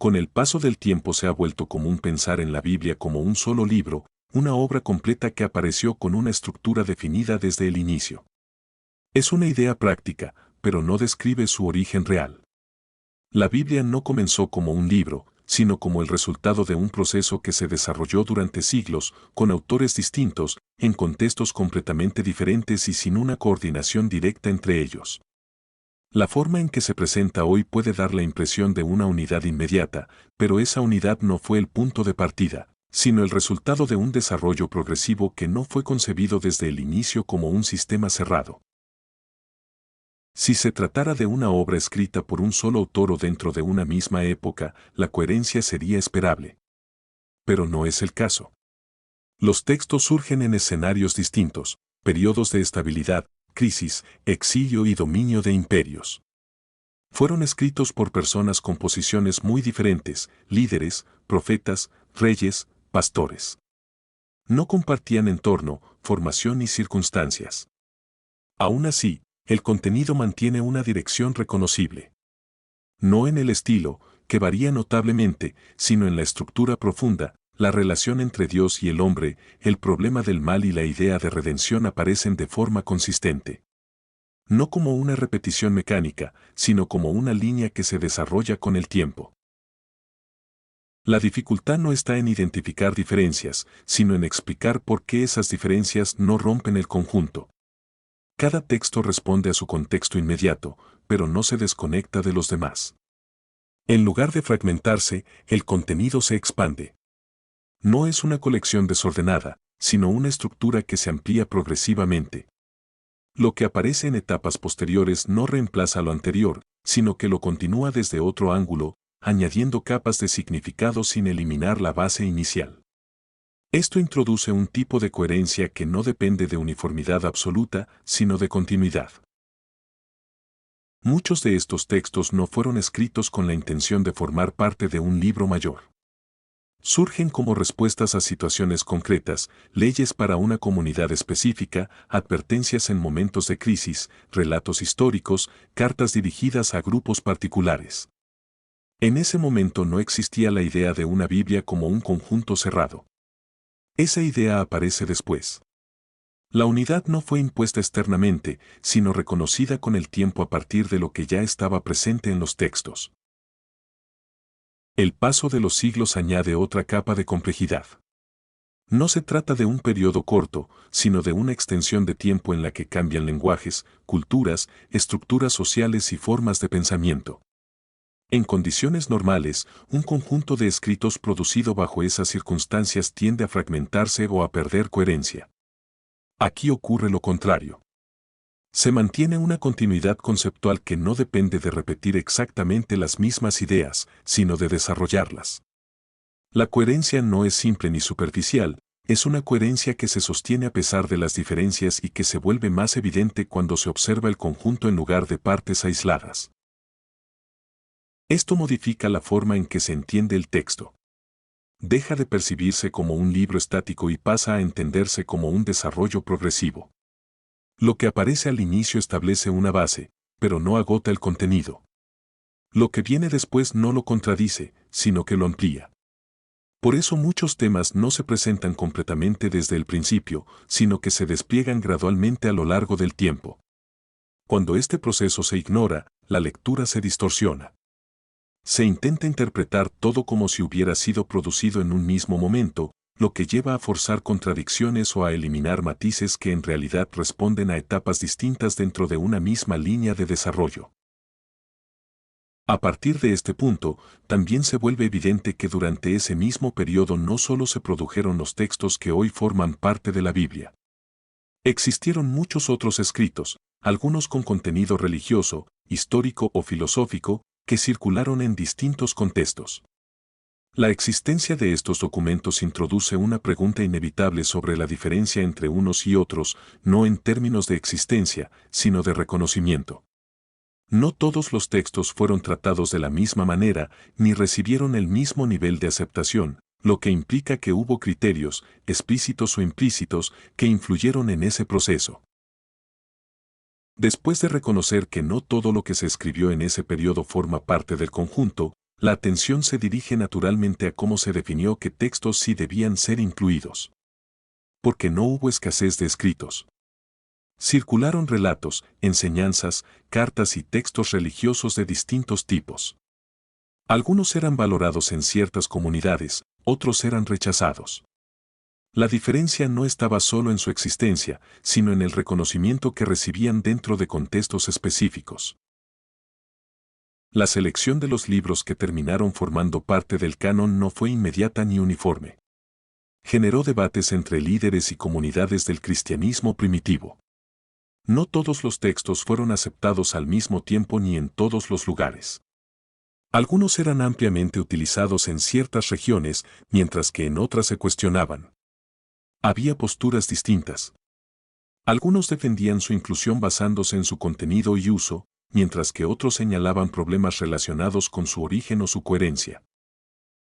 Con el paso del tiempo se ha vuelto común pensar en la Biblia como un solo libro, una obra completa que apareció con una estructura definida desde el inicio. Es una idea práctica, pero no describe su origen real. La Biblia no comenzó como un libro, sino como el resultado de un proceso que se desarrolló durante siglos, con autores distintos, en contextos completamente diferentes y sin una coordinación directa entre ellos. La forma en que se presenta hoy puede dar la impresión de una unidad inmediata, pero esa unidad no fue el punto de partida, sino el resultado de un desarrollo progresivo que no fue concebido desde el inicio como un sistema cerrado. Si se tratara de una obra escrita por un solo autor o dentro de una misma época, la coherencia sería esperable. Pero no es el caso. Los textos surgen en escenarios distintos, periodos de estabilidad, crisis, exilio y dominio de imperios. Fueron escritos por personas con posiciones muy diferentes, líderes, profetas, reyes, pastores. No compartían entorno, formación y circunstancias. Aún así, el contenido mantiene una dirección reconocible. No en el estilo, que varía notablemente, sino en la estructura profunda, la relación entre Dios y el hombre, el problema del mal y la idea de redención aparecen de forma consistente. No como una repetición mecánica, sino como una línea que se desarrolla con el tiempo. La dificultad no está en identificar diferencias, sino en explicar por qué esas diferencias no rompen el conjunto. Cada texto responde a su contexto inmediato, pero no se desconecta de los demás. En lugar de fragmentarse, el contenido se expande. No es una colección desordenada, sino una estructura que se amplía progresivamente. Lo que aparece en etapas posteriores no reemplaza lo anterior, sino que lo continúa desde otro ángulo, añadiendo capas de significado sin eliminar la base inicial. Esto introduce un tipo de coherencia que no depende de uniformidad absoluta, sino de continuidad. Muchos de estos textos no fueron escritos con la intención de formar parte de un libro mayor. Surgen como respuestas a situaciones concretas, leyes para una comunidad específica, advertencias en momentos de crisis, relatos históricos, cartas dirigidas a grupos particulares. En ese momento no existía la idea de una Biblia como un conjunto cerrado. Esa idea aparece después. La unidad no fue impuesta externamente, sino reconocida con el tiempo a partir de lo que ya estaba presente en los textos. El paso de los siglos añade otra capa de complejidad. No se trata de un periodo corto, sino de una extensión de tiempo en la que cambian lenguajes, culturas, estructuras sociales y formas de pensamiento. En condiciones normales, un conjunto de escritos producido bajo esas circunstancias tiende a fragmentarse o a perder coherencia. Aquí ocurre lo contrario. Se mantiene una continuidad conceptual que no depende de repetir exactamente las mismas ideas, sino de desarrollarlas. La coherencia no es simple ni superficial, es una coherencia que se sostiene a pesar de las diferencias y que se vuelve más evidente cuando se observa el conjunto en lugar de partes aisladas. Esto modifica la forma en que se entiende el texto. Deja de percibirse como un libro estático y pasa a entenderse como un desarrollo progresivo. Lo que aparece al inicio establece una base, pero no agota el contenido. Lo que viene después no lo contradice, sino que lo amplía. Por eso muchos temas no se presentan completamente desde el principio, sino que se despliegan gradualmente a lo largo del tiempo. Cuando este proceso se ignora, la lectura se distorsiona. Se intenta interpretar todo como si hubiera sido producido en un mismo momento, lo que lleva a forzar contradicciones o a eliminar matices que en realidad responden a etapas distintas dentro de una misma línea de desarrollo. A partir de este punto, también se vuelve evidente que durante ese mismo periodo no solo se produjeron los textos que hoy forman parte de la Biblia. Existieron muchos otros escritos, algunos con contenido religioso, histórico o filosófico, que circularon en distintos contextos. La existencia de estos documentos introduce una pregunta inevitable sobre la diferencia entre unos y otros, no en términos de existencia, sino de reconocimiento. No todos los textos fueron tratados de la misma manera, ni recibieron el mismo nivel de aceptación, lo que implica que hubo criterios, explícitos o implícitos, que influyeron en ese proceso. Después de reconocer que no todo lo que se escribió en ese periodo forma parte del conjunto, La atención se dirige naturalmente a cómo se definió qué textos sí debían ser incluidos. Porque no hubo escasez de escritos. Circularon relatos, enseñanzas, cartas y textos religiosos de distintos tipos. Algunos eran valorados en ciertas comunidades, otros eran rechazados. La diferencia no estaba solo en su existencia, sino en el reconocimiento que recibían dentro de contextos específicos. La selección de los libros que terminaron formando parte del canon no fue inmediata ni uniforme. Generó debates entre líderes y comunidades del cristianismo primitivo. No todos los textos fueron aceptados al mismo tiempo ni en todos los lugares. Algunos eran ampliamente utilizados en ciertas regiones, mientras que en otras se cuestionaban. Había posturas distintas. Algunos defendían su inclusión basándose en su contenido y uso, mientras que otros señalaban problemas relacionados con su origen o su coherencia.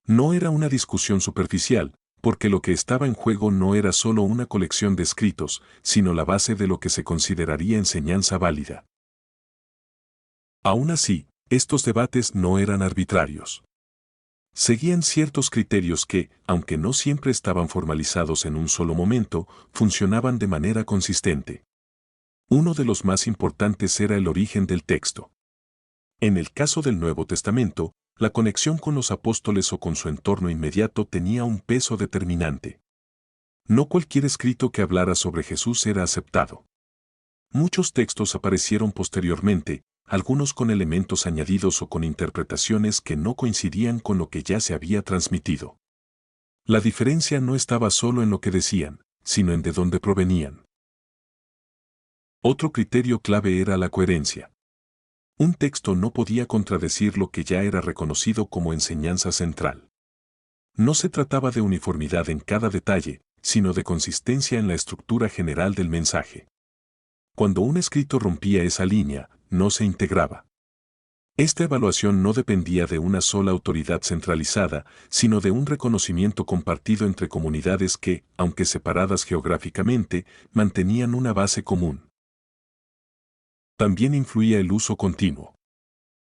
No era una discusión superficial, porque lo que estaba en juego no era solo una colección de escritos, sino la base de lo que se consideraría enseñanza válida. Aún así, estos debates no eran arbitrarios. Seguían ciertos criterios que, aunque no siempre estaban formalizados en un solo momento, funcionaban de manera consistente. Uno de los más importantes era el origen del texto. En el caso del Nuevo Testamento, la conexión con los apóstoles o con su entorno inmediato tenía un peso determinante. No cualquier escrito que hablara sobre Jesús era aceptado. Muchos textos aparecieron posteriormente, algunos con elementos añadidos o con interpretaciones que no coincidían con lo que ya se había transmitido. La diferencia no estaba solo en lo que decían, sino en de dónde provenían. Otro criterio clave era la coherencia. Un texto no podía contradecir lo que ya era reconocido como enseñanza central. No se trataba de uniformidad en cada detalle, sino de consistencia en la estructura general del mensaje. Cuando un escrito rompía esa línea, no se integraba. Esta evaluación no dependía de una sola autoridad centralizada, sino de un reconocimiento compartido entre comunidades que, aunque separadas geográficamente, mantenían una base común. También influía el uso continuo.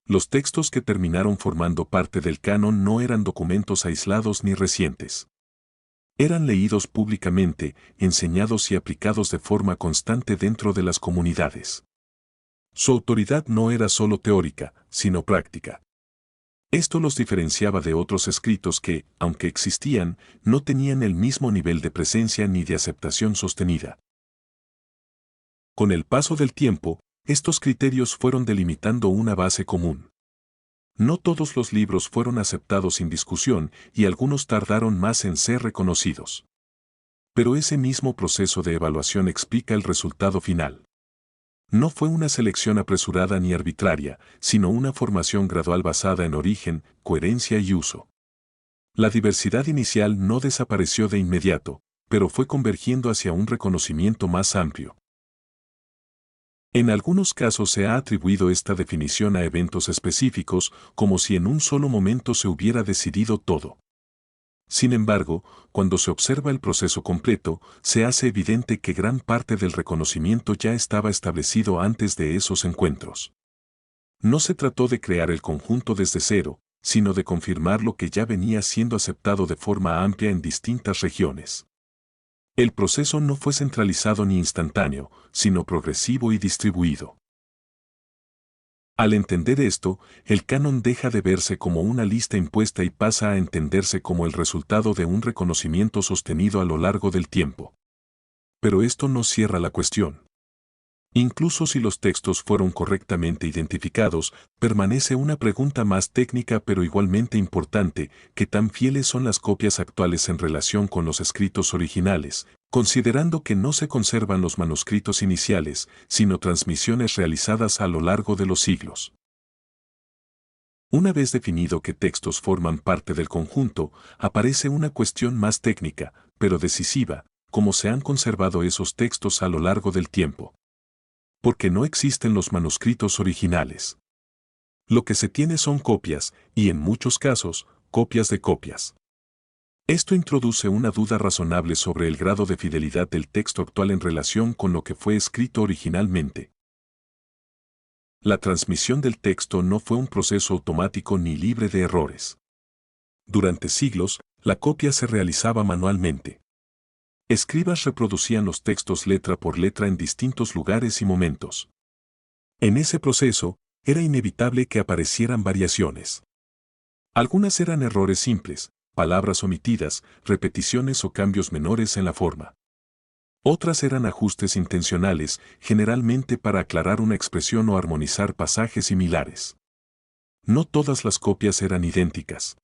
Los textos que terminaron formando parte del canon no eran documentos aislados ni recientes. Eran leídos públicamente, enseñados y aplicados de forma constante dentro de las comunidades. Su autoridad no era solo teórica, sino práctica. Esto los diferenciaba de otros escritos que, aunque existían, no tenían el mismo nivel de presencia ni de aceptación sostenida. Con el paso del tiempo, estos criterios fueron delimitando una base común. No todos los libros fueron aceptados sin discusión y algunos tardaron más en ser reconocidos. Pero ese mismo proceso de evaluación explica el resultado final. No fue una selección apresurada ni arbitraria, sino una formación gradual basada en origen, coherencia y uso. La diversidad inicial no desapareció de inmediato, pero fue convergiendo hacia un reconocimiento más amplio. En algunos casos se ha atribuido esta definición a eventos específicos, como si en un solo momento se hubiera decidido todo. Sin embargo, cuando se observa el proceso completo, se hace evidente que gran parte del reconocimiento ya estaba establecido antes de esos encuentros. No se trató de crear el conjunto desde cero, sino de confirmar lo que ya venía siendo aceptado de forma amplia en distintas regiones. El proceso no fue centralizado ni instantáneo, sino progresivo y distribuido. Al entender esto, el canon deja de verse como una lista impuesta y pasa a entenderse como el resultado de un reconocimiento sostenido a lo largo del tiempo. Pero esto no cierra la cuestión. Incluso si los textos fueron correctamente identificados, permanece una pregunta más técnica pero igualmente importante: ¿qué tan fieles son las copias actuales en relación con los escritos originales, considerando que no se conservan los manuscritos iniciales, sino transmisiones realizadas a lo largo de los siglos? Una vez definido qué textos forman parte del conjunto, aparece una cuestión más técnica, pero decisiva: ¿cómo se han conservado esos textos a lo largo del tiempo? Porque no existen los manuscritos originales. Lo que se tiene son copias, y en muchos casos, copias de copias. Esto introduce una duda razonable sobre el grado de fidelidad del texto actual en relación con lo que fue escrito originalmente. La transmisión del texto no fue un proceso automático ni libre de errores. Durante siglos, la copia se realizaba manualmente. Escribas reproducían los textos letra por letra en distintos lugares y momentos. En ese proceso, era inevitable que aparecieran variaciones. Algunas eran errores simples, palabras omitidas, repeticiones o cambios menores en la forma. Otras eran ajustes intencionales, generalmente para aclarar una expresión o armonizar pasajes similares. No todas las copias eran idénticas.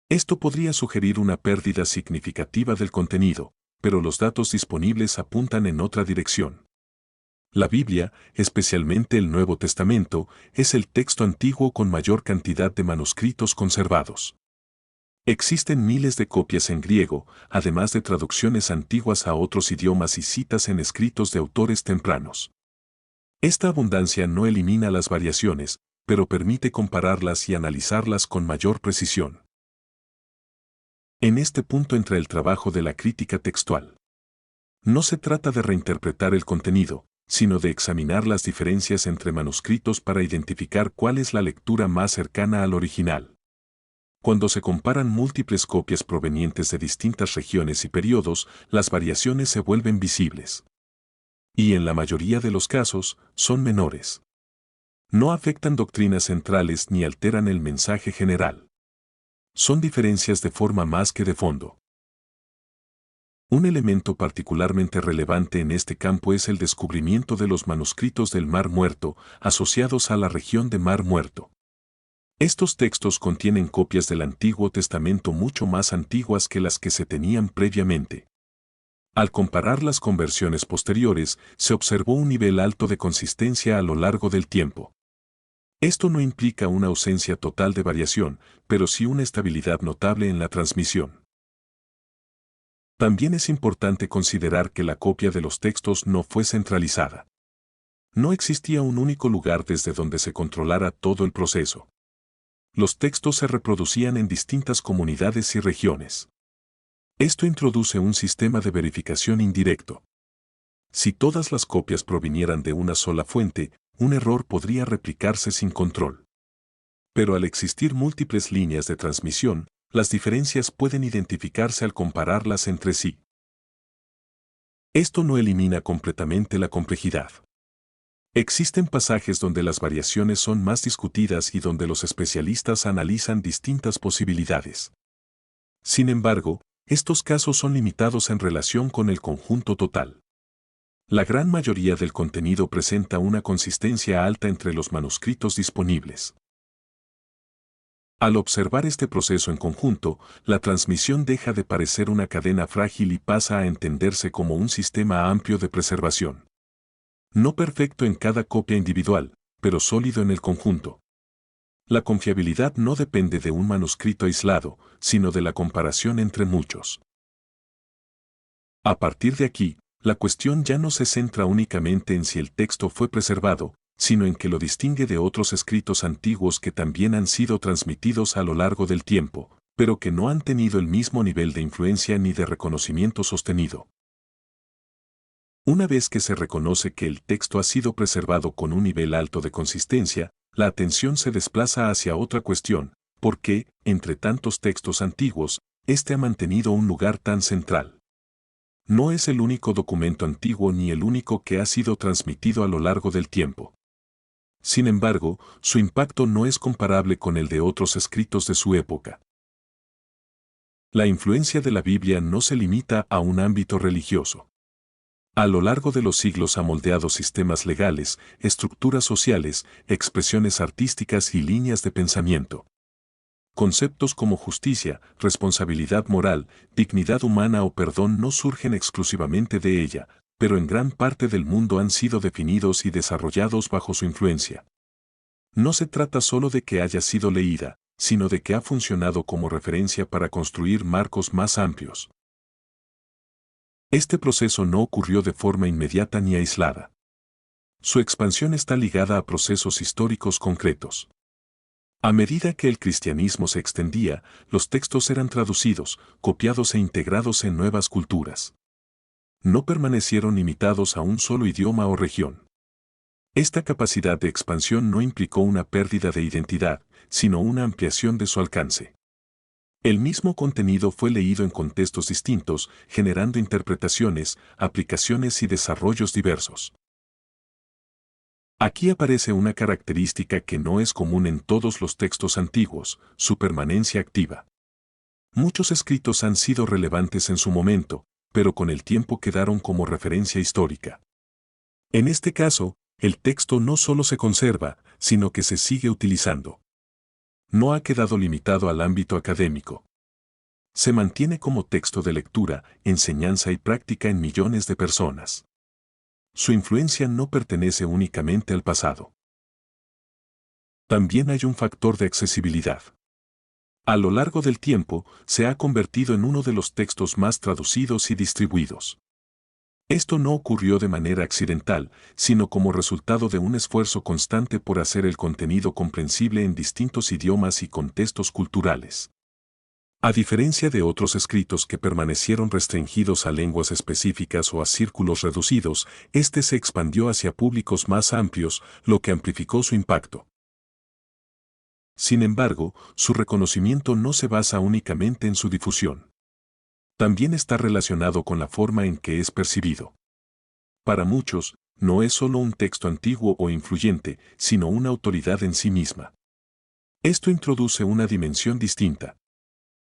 Esto podría sugerir una pérdida significativa del contenido, pero los datos disponibles apuntan en otra dirección. La Biblia, especialmente el Nuevo Testamento, es el texto antiguo con mayor cantidad de manuscritos conservados. Existen miles de copias en griego, además de traducciones antiguas a otros idiomas y citas en escritos de autores tempranos. Esta abundancia no elimina las variaciones, pero permite compararlas y analizarlas con mayor precisión. En este punto entra el trabajo de la crítica textual. No se trata de reinterpretar el contenido, sino de examinar las diferencias entre manuscritos para identificar cuál es la lectura más cercana al original. Cuando se comparan múltiples copias provenientes de distintas regiones y periodos, las variaciones se vuelven visibles. Y en la mayoría de los casos, son menores. No afectan doctrinas centrales ni alteran el mensaje general. Son diferencias de forma más que de fondo. Un elemento particularmente relevante en este campo es el descubrimiento de los manuscritos del Mar Muerto, asociados a la región de Mar Muerto. Estos textos contienen copias del Antiguo Testamento mucho más antiguas que las que se tenían previamente. Al compararlas con versiones posteriores, se observó un nivel alto de consistencia a lo largo del tiempo. Esto no implica una ausencia total de variación, pero sí una estabilidad notable en la transmisión. También es importante considerar que la copia de los textos no fue centralizada. No existía un único lugar desde donde se controlara todo el proceso. Los textos se reproducían en distintas comunidades y regiones. Esto introduce un sistema de verificación indirecto. Si todas las copias provinieran de una sola fuente, un error podría replicarse sin control. Pero al existir múltiples líneas de transmisión, las diferencias pueden identificarse al compararlas entre sí. Esto no elimina completamente la complejidad. Existen pasajes donde las variaciones son más discutidas y donde los especialistas analizan distintas posibilidades. Sin embargo, estos casos son limitados en relación con el conjunto total. La gran mayoría del contenido presenta una consistencia alta entre los manuscritos disponibles. Al observar este proceso en conjunto, la transmisión deja de parecer una cadena frágil y pasa a entenderse como un sistema amplio de preservación. No perfecto en cada copia individual, pero sólido en el conjunto. La confiabilidad no depende de un manuscrito aislado, sino de la comparación entre muchos. A partir de aquí, la cuestión ya no se centra únicamente en si el texto fue preservado, sino en que lo distingue de otros escritos antiguos que también han sido transmitidos a lo largo del tiempo, pero que no han tenido el mismo nivel de influencia ni de reconocimiento sostenido. Una vez que se reconoce que el texto ha sido preservado con un nivel alto de consistencia, la atención se desplaza hacia otra cuestión: ¿por qué, entre tantos textos antiguos, este ha mantenido un lugar tan central? No es el único documento antiguo ni el único que ha sido transmitido a lo largo del tiempo. Sin embargo, su impacto no es comparable con el de otros escritos de su época. La influencia de la Biblia no se limita a un ámbito religioso. A lo largo de los siglos ha moldeado sistemas legales, estructuras sociales, expresiones artísticas y líneas de pensamiento. Conceptos como justicia, responsabilidad moral, dignidad humana o perdón no surgen exclusivamente de ella, pero en gran parte del mundo han sido definidos y desarrollados bajo su influencia. No se trata solo de que haya sido leída, sino de que ha funcionado como referencia para construir marcos más amplios. Este proceso no ocurrió de forma inmediata ni aislada. Su expansión está ligada a procesos históricos concretos. A medida que el cristianismo se extendía, los textos eran traducidos, copiados e integrados en nuevas culturas. No permanecieron limitados a un solo idioma o región. Esta capacidad de expansión no implicó una pérdida de identidad, sino una ampliación de su alcance. El mismo contenido fue leído en contextos distintos, generando interpretaciones, aplicaciones y desarrollos diversos. Aquí aparece una característica que no es común en todos los textos antiguos: su permanencia activa. Muchos escritos han sido relevantes en su momento, pero con el tiempo quedaron como referencia histórica. En este caso, el texto no solo se conserva, sino que se sigue utilizando. No ha quedado limitado al ámbito académico. Se mantiene como texto de lectura, enseñanza y práctica en millones de personas. Su influencia no pertenece únicamente al pasado. También hay un factor de accesibilidad. A lo largo del tiempo, se ha convertido en uno de los textos más traducidos y distribuidos. Esto no ocurrió de manera accidental, sino como resultado de un esfuerzo constante por hacer el contenido comprensible en distintos idiomas y contextos culturales. A diferencia de otros escritos que permanecieron restringidos a lenguas específicas o a círculos reducidos, este se expandió hacia públicos más amplios, lo que amplificó su impacto. Sin embargo, su reconocimiento no se basa únicamente en su difusión. También está relacionado con la forma en que es percibido. Para muchos, no es solo un texto antiguo o influyente, sino una autoridad en sí misma. Esto introduce una dimensión distinta.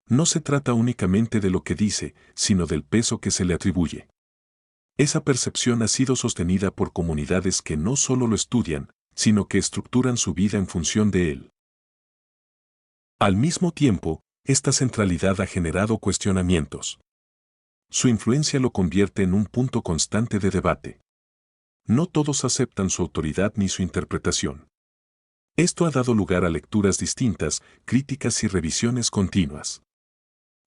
No se trata únicamente de lo que dice, sino del peso que se le atribuye. Esa percepción ha sido sostenida por comunidades que no solo lo estudian, sino que estructuran su vida en función de él. Al mismo tiempo, esta centralidad ha generado cuestionamientos. Su influencia lo convierte en un punto constante de debate. No todos aceptan su autoridad ni su interpretación. Esto ha dado lugar a lecturas distintas, críticas y revisiones continuas.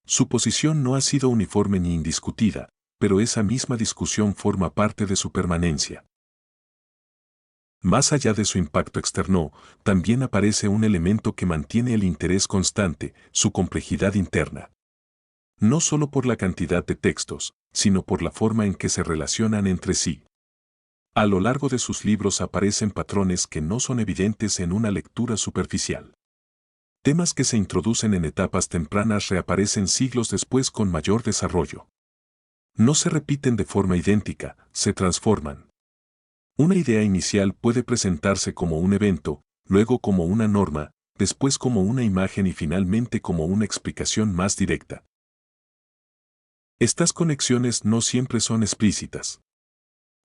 Su posición no ha sido uniforme ni indiscutida, pero esa misma discusión forma parte de su permanencia. Más allá de su impacto externo, también aparece un elemento que mantiene el interés constante: su complejidad interna. No solo por la cantidad de textos, sino por la forma en que se relacionan entre sí. A lo largo de sus libros aparecen patrones que no son evidentes en una lectura superficial. Temas que se introducen en etapas tempranas reaparecen siglos después con mayor desarrollo. No se repiten de forma idéntica, se transforman. Una idea inicial puede presentarse como un evento, luego como una norma, después como una imagen y finalmente como una explicación más directa. Estas conexiones no siempre son explícitas.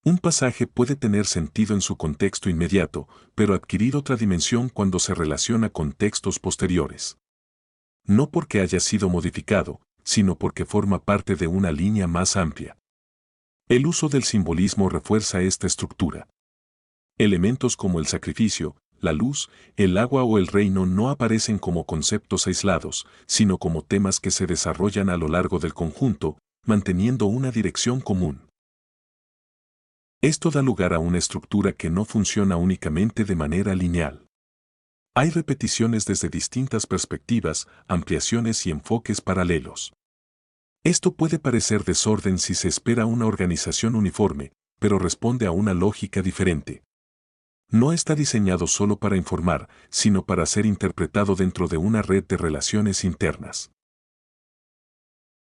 Un pasaje puede tener sentido en su contexto inmediato, pero adquirir otra dimensión cuando se relaciona con textos posteriores. No porque haya sido modificado, sino porque forma parte de una línea más amplia. El uso del simbolismo refuerza esta estructura. Elementos como el sacrificio, la luz, el agua o el reino no aparecen como conceptos aislados, sino como temas que se desarrollan a lo largo del conjunto, manteniendo una dirección común. Esto da lugar a una estructura que no funciona únicamente de manera lineal. Hay repeticiones desde distintas perspectivas, ampliaciones y enfoques paralelos. Esto puede parecer desorden si se espera una organización uniforme, pero responde a una lógica diferente. No está diseñado solo para informar, sino para ser interpretado dentro de una red de relaciones internas.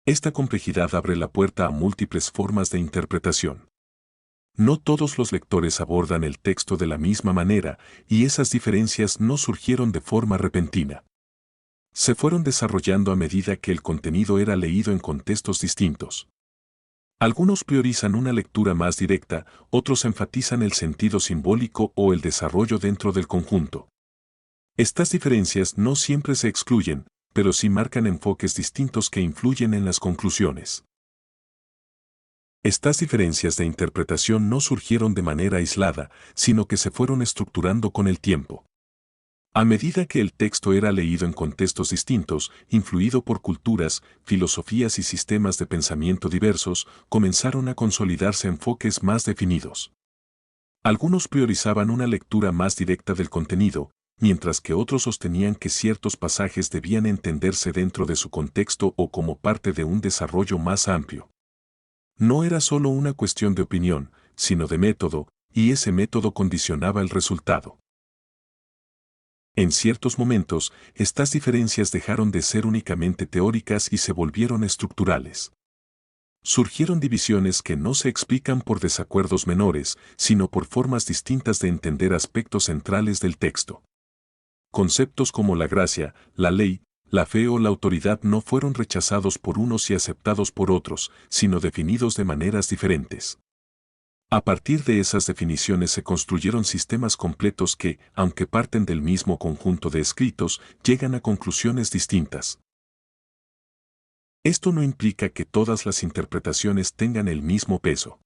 Esta complejidad abre la puerta a múltiples formas de interpretación. No todos los lectores abordan el texto de la misma manera, y esas diferencias no surgieron de forma repentina. Se fueron desarrollando a medida que el contenido era leído en contextos distintos. Algunos priorizan una lectura más directa, otros enfatizan el sentido simbólico o el desarrollo dentro del conjunto. Estas diferencias no siempre se excluyen, pero sí marcan enfoques distintos que influyen en las conclusiones. Estas diferencias de interpretación no surgieron de manera aislada, sino que se fueron estructurando con el tiempo. A medida que el texto era leído en contextos distintos, influido por culturas, filosofías y sistemas de pensamiento diversos, comenzaron a consolidarse enfoques más definidos. Algunos priorizaban una lectura más directa del contenido, mientras que otros sostenían que ciertos pasajes debían entenderse dentro de su contexto o como parte de un desarrollo más amplio. No era solo una cuestión de opinión, sino de método, y ese método condicionaba el resultado. En ciertos momentos, estas diferencias dejaron de ser únicamente teóricas y se volvieron estructurales. Surgieron divisiones que no se explican por desacuerdos menores, sino por formas distintas de entender aspectos centrales del texto. Conceptos como la gracia, la ley, la fe o la autoridad no fueron rechazados por unos y aceptados por otros, sino definidos de maneras diferentes. A partir de esas definiciones se construyeron sistemas completos que, aunque parten del mismo conjunto de escritos, llegan a conclusiones distintas. Esto no implica que todas las interpretaciones tengan el mismo peso.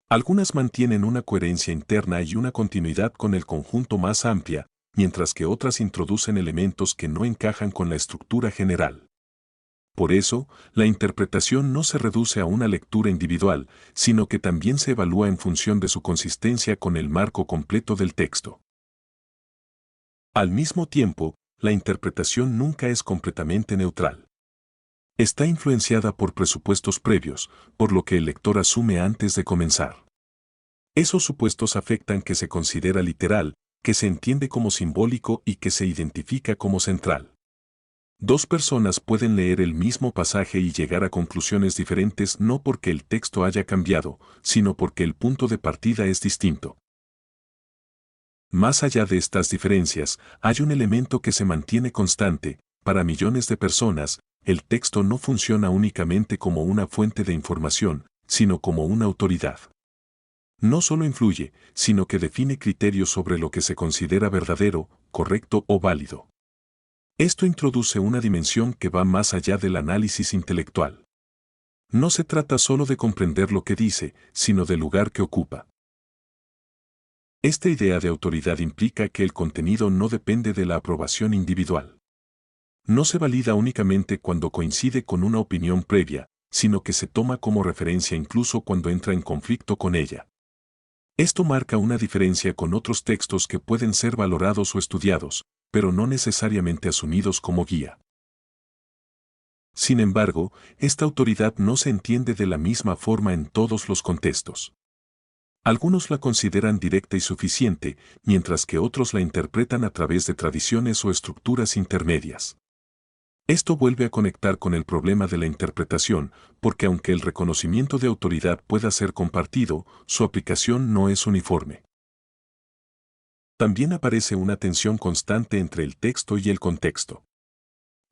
Algunas mantienen una coherencia interna y una continuidad con el conjunto más amplia, mientras que otras introducen elementos que no encajan con la estructura general. Por eso, la interpretación no se reduce a una lectura individual, sino que también se evalúa en función de su consistencia con el marco completo del texto. Al mismo tiempo, la interpretación nunca es completamente neutral. Está influenciada por presupuestos previos, por lo que el lector asume antes de comenzar. Esos supuestos afectan que se considera literal, que se entiende como simbólico y que se identifica como central. Dos personas pueden leer el mismo pasaje y llegar a conclusiones diferentes no porque el texto haya cambiado, sino porque el punto de partida es distinto. Más allá de estas diferencias, hay un elemento que se mantiene constante. Para millones de personas, el texto no funciona únicamente como una fuente de información, sino como una autoridad. No solo influye, sino que define criterios sobre lo que se considera verdadero, correcto o válido. Esto introduce una dimensión que va más allá del análisis intelectual. No se trata solo de comprender lo que dice, sino del lugar que ocupa. Esta idea de autoridad implica que el contenido no depende de la aprobación individual. No se valida únicamente cuando coincide con una opinión previa, sino que se toma como referencia incluso cuando entra en conflicto con ella. Esto marca una diferencia con otros textos que pueden ser valorados o estudiados, pero no necesariamente asumidos como guía. Sin embargo, esta autoridad no se entiende de la misma forma en todos los contextos. Algunos la consideran directa y suficiente, mientras que otros la interpretan a través de tradiciones o estructuras intermedias. Esto vuelve a conectar con el problema de la interpretación, porque aunque el reconocimiento de autoridad pueda ser compartido, su aplicación no es uniforme. También aparece una tensión constante entre el texto y el contexto.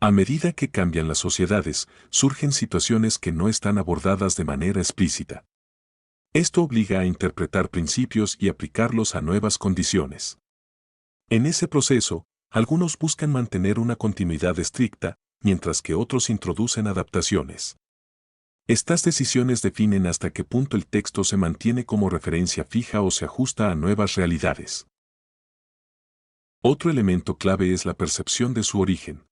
A medida que cambian las sociedades, surgen situaciones que no están abordadas de manera explícita. Esto obliga a interpretar principios y aplicarlos a nuevas condiciones. En ese proceso, algunos buscan mantener una continuidad estricta, mientras que otros introducen adaptaciones. Estas decisiones definen hasta qué punto el texto se mantiene como referencia fija o se ajusta a nuevas realidades. Otro elemento clave es la percepción de su origen.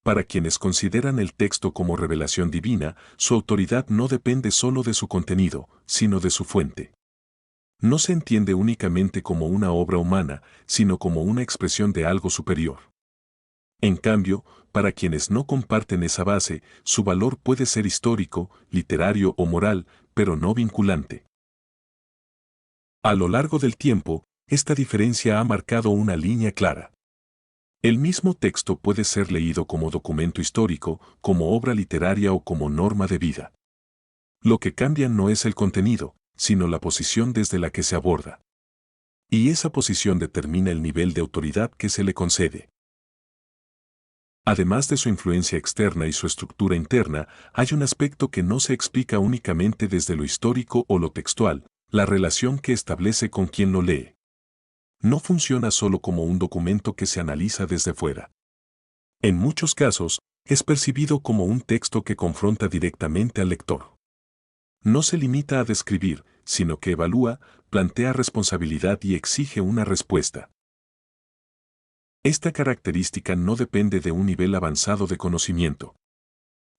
Para quienes consideran el texto como revelación divina, su autoridad no depende solo de su contenido, sino de su fuente. No se entiende únicamente como una obra humana, sino como una expresión de algo superior. En cambio, para quienes no comparten esa base, su valor puede ser histórico, literario o moral, pero no vinculante. A lo largo del tiempo, esta diferencia ha marcado una línea clara. El mismo texto puede ser leído como documento histórico, como obra literaria o como norma de vida. Lo que cambia no es el contenido, sino la posición desde la que se aborda. Y esa posición determina el nivel de autoridad que se le concede. Además de su influencia externa y su estructura interna, hay un aspecto que no se explica únicamente desde lo histórico o lo textual, la relación que establece con quien lo lee. No funciona solo como un documento que se analiza desde fuera. En muchos casos, es percibido como un texto que confronta directamente al lector. No se limita a describir, sino que evalúa, plantea responsabilidad y exige una respuesta. Esta característica no depende de un nivel avanzado de conocimiento.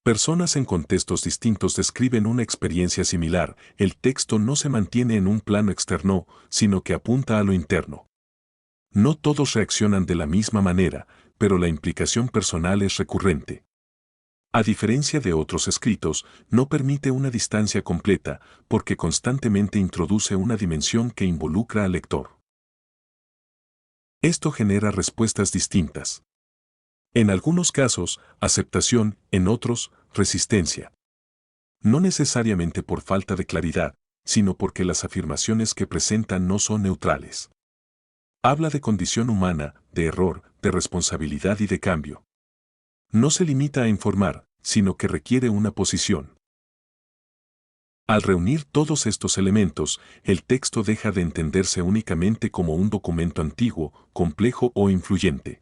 Personas en contextos distintos describen una experiencia similar, el texto no se mantiene en un plano externo, sino que apunta a lo interno. No todos reaccionan de la misma manera, pero la implicación personal es recurrente. A diferencia de otros escritos, no permite una distancia completa porque constantemente introduce una dimensión que involucra al lector. Esto genera respuestas distintas. En algunos casos, aceptación, en otros, resistencia. No necesariamente por falta de claridad, sino porque las afirmaciones que presentan no son neutrales. Habla de condición humana, de error, de responsabilidad y de cambio. No se limita a informar, sino que requiere una posición. Al reunir todos estos elementos, el texto deja de entenderse únicamente como un documento antiguo, complejo o influyente.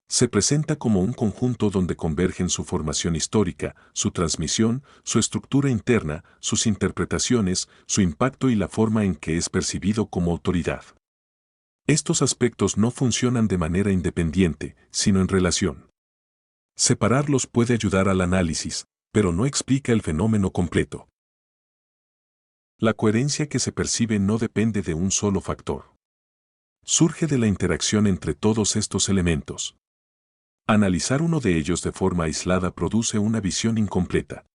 Se presenta como un conjunto donde convergen su formación histórica, su transmisión, su estructura interna, sus interpretaciones, su impacto y la forma en que es percibido como autoridad. Estos aspectos no funcionan de manera independiente, sino en relación. Separarlos puede ayudar al análisis, pero no explica el fenómeno completo. La coherencia que se percibe no depende de un solo factor. Surge de la interacción entre todos estos elementos. Analizar uno de ellos de forma aislada produce una visión incompleta.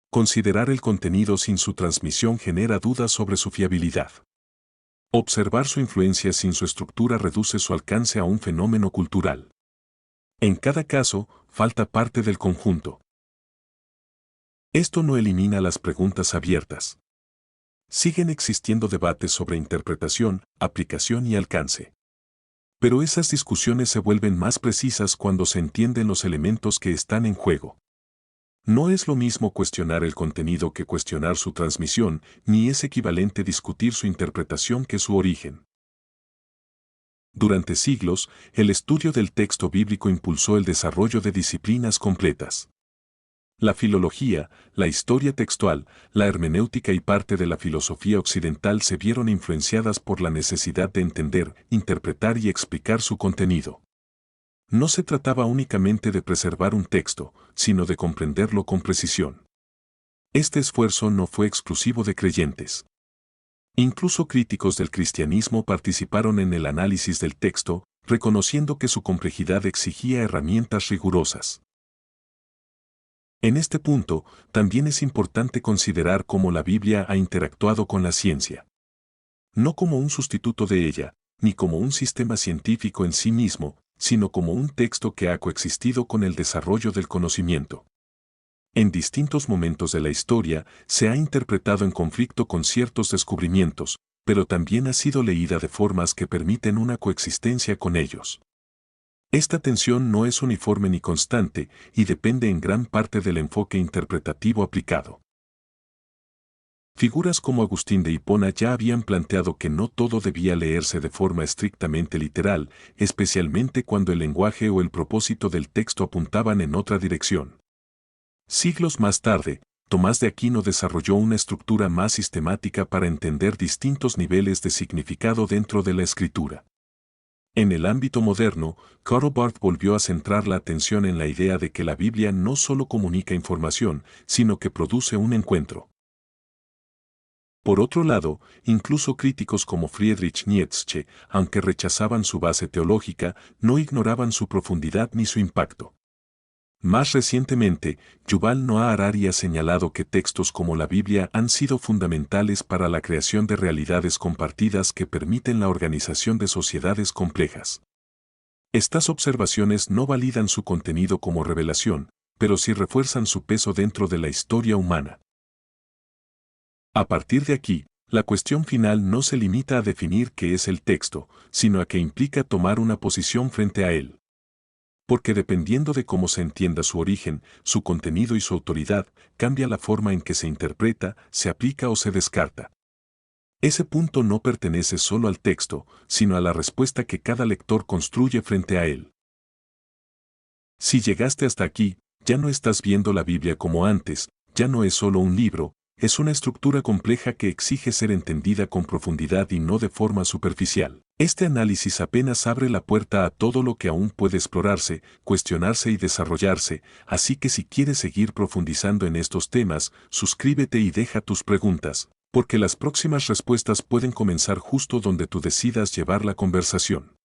Considerar el contenido sin su transmisión genera dudas sobre su fiabilidad. Observar su influencia sin su estructura reduce su alcance a un fenómeno cultural. En cada caso, falta parte del conjunto. Esto no elimina las preguntas abiertas. Siguen existiendo debates sobre interpretación, aplicación y alcance. Pero esas discusiones se vuelven más precisas cuando se entienden los elementos que están en juego. No es lo mismo cuestionar el contenido que cuestionar su transmisión, ni es equivalente discutir su interpretación que su origen. Durante siglos, el estudio del texto bíblico impulsó el desarrollo de disciplinas completas. La filología, la historia textual, la hermenéutica y parte de la filosofía occidental se vieron influenciadas por la necesidad de entender, interpretar y explicar su contenido. No se trataba únicamente de preservar un texto, sino de comprenderlo con precisión. Este esfuerzo no fue exclusivo de creyentes. Incluso críticos del cristianismo participaron en el análisis del texto, reconociendo que su complejidad exigía herramientas rigurosas. En este punto, también es importante considerar cómo la Biblia ha interactuado con la ciencia. No como un sustituto de ella, ni como un sistema científico en sí mismo, sino como un texto que ha coexistido con el desarrollo del conocimiento. En distintos momentos de la historia se ha interpretado en conflicto con ciertos descubrimientos, pero también ha sido leída de formas que permiten una coexistencia con ellos. Esta tensión no es uniforme ni constante y depende en gran parte del enfoque interpretativo aplicado. Figuras como Agustín de Hipona ya habían planteado que no todo debía leerse de forma estrictamente literal, especialmente cuando el lenguaje o el propósito del texto apuntaban en otra dirección. Siglos más tarde, Tomás de Aquino desarrolló una estructura más sistemática para entender distintos niveles de significado dentro de la escritura. En el ámbito moderno, Karl Barth volvió a centrar la atención en la idea de que la Biblia no solo comunica información, sino que produce un encuentro. Por otro lado, incluso críticos como Friedrich Nietzsche, aunque rechazaban su base teológica, no ignoraban su profundidad ni su impacto. Más recientemente, Yuval Noah Harari ha señalado que textos como la Biblia han sido fundamentales para la creación de realidades compartidas que permiten la organización de sociedades complejas. Estas observaciones no validan su contenido como revelación, pero sí refuerzan su peso dentro de la historia humana. A partir de aquí, la cuestión final no se limita a definir qué es el texto, sino a que implica tomar una posición frente a él. Porque dependiendo de cómo se entienda su origen, su contenido y su autoridad, cambia la forma en que se interpreta, se aplica o se descarta. Ese punto no pertenece solo al texto, sino a la respuesta que cada lector construye frente a él. Si llegaste hasta aquí, ya no estás viendo la Biblia como antes, ya no es solo un libro, es una estructura compleja que exige ser entendida con profundidad y no de forma superficial. Este análisis apenas abre la puerta a todo lo que aún puede explorarse, cuestionarse y desarrollarse, así que si quieres seguir profundizando en estos temas, suscríbete y deja tus preguntas, porque las próximas respuestas pueden comenzar justo donde tú decidas llevar la conversación.